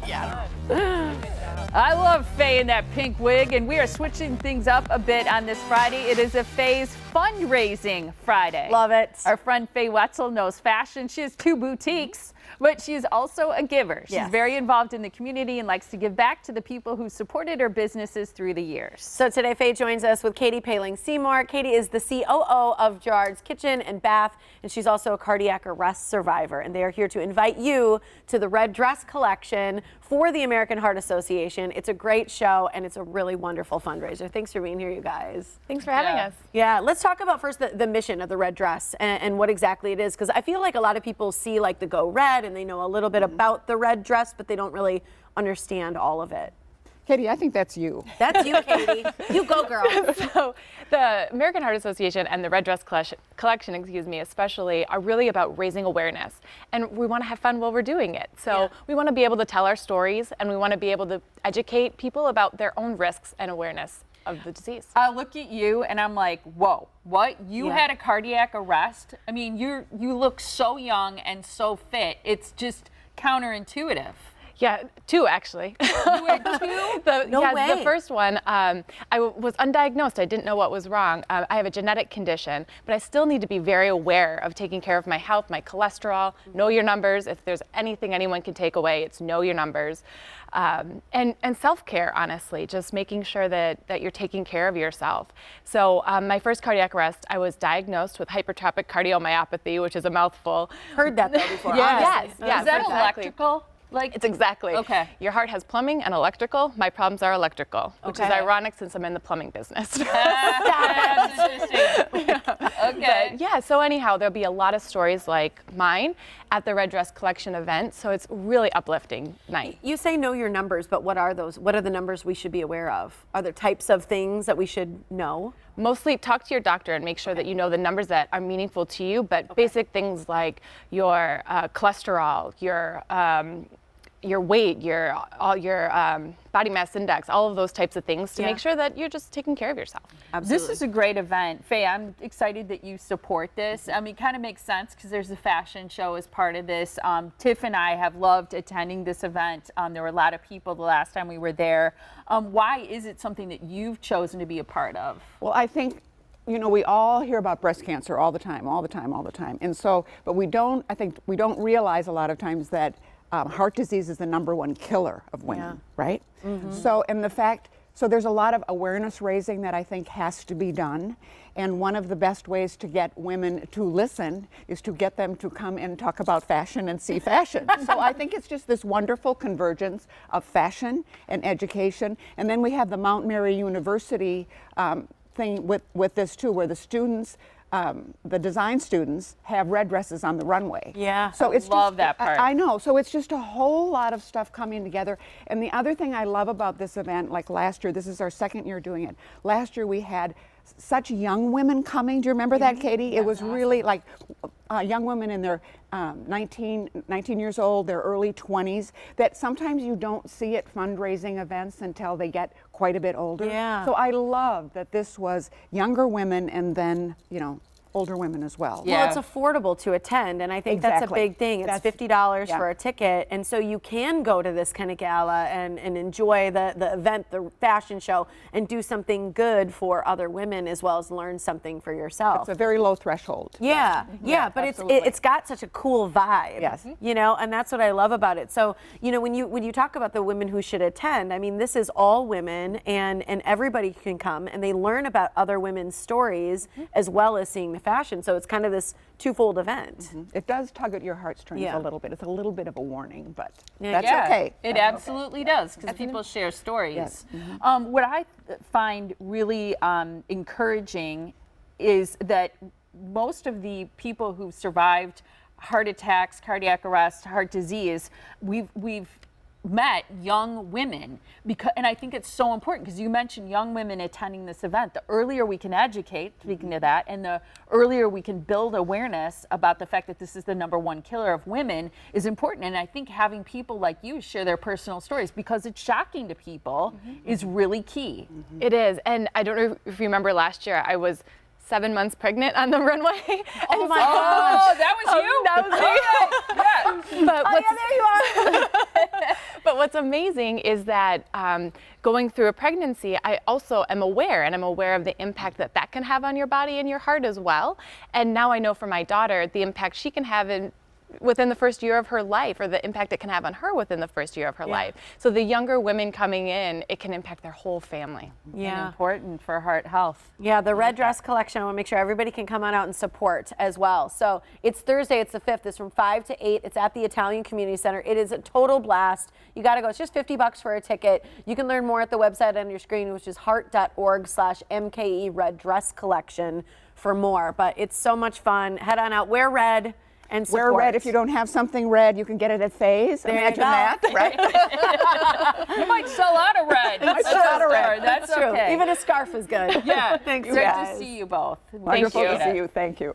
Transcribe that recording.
Yeah. I love Faye in that pink wig, and we are switching things up a bit on this Friday. It is a Faye's fundraising Friday. Love it. Our friend Faye Wetzel knows fashion. She has 2 boutiques, but she's also a giver. She's very involved in the community and likes to give back to the people who supported her businesses through the years. So today Faye joins us with Katie Seymour. Katie is the COO of Gerhard's Kitchen and Bath, and she's also a cardiac arrest survivor. And they are here to invite you to the Red Dress collection for the American Heart Association. It's a great show, and it's a really wonderful fundraiser. Thanks for being here, you guys. Thanks for having us. Yeah, let's talk about first the mission of the Red Dress and what exactly it is, because I feel like a lot of people see like the Go Red and they know a little bit about the Red Dress, but they don't really understand all of it. Katie, I think that's you. That's you, Katie. You go, girl. So the American Heart Association and the Red Dress Collection, especially, are really about raising awareness. And we want to have fun while we're doing it. So we want to be able to tell our stories, and we want to be able to educate people about their own risks and awareness of the disease. I look at you and I'm like, whoa, what? You had a cardiac arrest? I mean, you look so young and so fit. It's just counterintuitive. Yeah, 2 actually. You had 2? No way. The first one, I was undiagnosed. I didn't know what was wrong. I have a genetic condition, but I still need to be very aware of taking care of my health, my cholesterol, know your numbers. If there's anything anyone can take away, it's know your numbers. And self-care, honestly, just making sure that you're taking care of yourself. So my first cardiac arrest, I was diagnosed with hypertrophic cardiomyopathy, which is a mouthful. Heard that though before. Yes. Is that electrical? It's exactly. Okay. Your heart has plumbing and electrical. My problems are electrical, which is ironic since I'm in the plumbing business. That's interesting. Okay. But so anyhow, there'll be a lot of stories like mine at the Red Dress Collection event. So it's really uplifting night. You say know your numbers, but what are those? What are the numbers we should be aware of? Are there types of things that we should know? Mostly talk to your doctor and make sure that you know the numbers that are meaningful to you, but basic things like your cholesterol, your weight, your body mass index, all of those types of things to make sure that you're just taking care of yourself. Absolutely. This is a great event. Faye, I'm excited that you support this. I mean, it kind of makes sense because there's a fashion show as part of this. Tiff and I have loved attending this event. There were a lot of people the last time we were there. Why is it something that you've chosen to be a part of? Well, I think, we all hear about breast cancer all the time. And so, but I think we don't realize a lot of times that heart disease is the #1 killer of women, right? Mm-hmm. So there's a lot of awareness raising that I think has to be done. And one of the best ways to get women to listen is to get them to come and talk about fashion and see fashion. So I think it's just this wonderful convergence of fashion and education. And then we have the Mount Mary University thing with this too, where the students, the design students have red dresses on the runway. Yeah, so it's love that part. I know. So it's just a whole lot of stuff coming together. And the other thing I love about this event, like last year, this is our 2nd year doing it. Last year we had such young women coming. Do you remember that, Katie? It was really like young women in their 19 years old, their early 20s, that sometimes you don't see at fundraising events until they get quite a bit older. Yeah. So I love that this was younger women and then, older women as well. Well, it's affordable to attend, and I think that's a big thing. It's $50 for a ticket, and so you can go to this kind of gala and enjoy the event, the fashion show, and do something good for other women as well as learn something for yourself. It's a very low threshold. Yeah, but it's got such a cool vibe. Yes. And that's what I love about it. So, when you talk about the women who should attend, I mean, this is all women, and everybody can come, and they learn about other women's stories as well as seeing the fashion. So it's kind of this twofold event. Mm-hmm. It does tug at your heartstrings a little bit. It's a little bit of a warning, but that's yeah, okay. It absolutely does, because people share stories. Yes. Mm-hmm. What I find really encouraging is that most of the people who've survived heart attacks, cardiac arrest, heart disease, we've met young women, and I think it's so important because you mentioned young women attending this event. The earlier we can educate, speaking of that, and the earlier we can build awareness about the fact that this is the #1 killer of women is important. And I think having people like you share their personal stories, because it's shocking to people, is really key. It is, and I don't know if you remember last year, I was 7 months pregnant on the runway. Oh my gosh. Oh, that was you? That was me. Yeah. But Oh, yeah, there you are. But But what's amazing is that going through a pregnancy, I also am aware, and I'm aware of the impact that that can have on your body and your heart as well. And now I know for my daughter, the impact she can have within the first year of her life, or the impact it can have on her within the first year of her life. So the younger women coming in, it can impact their whole family. And important for heart health. Yeah, the red dress collection, I want to make sure everybody can come on out and support as well. So it's Thursday, it's the 5th, it's from 5 to 8, it's at the Italian Community Center. It is a total blast. You got to go, it's just $50 for a ticket. You can learn more at the website on your screen, which is heart.org/MKE Red Dress Collection for more. But it's so much fun. Head on out, wear red. And support. Wear red. If you don't have something red, you can get it at Faye's. Imagine that, right? You might sell out of red. Might sell out of red. That's true. okay. Even a scarf is good. Yeah. Thanks, Great guys. to see you both. Wonderful Appreciate to it. see you. Thank you.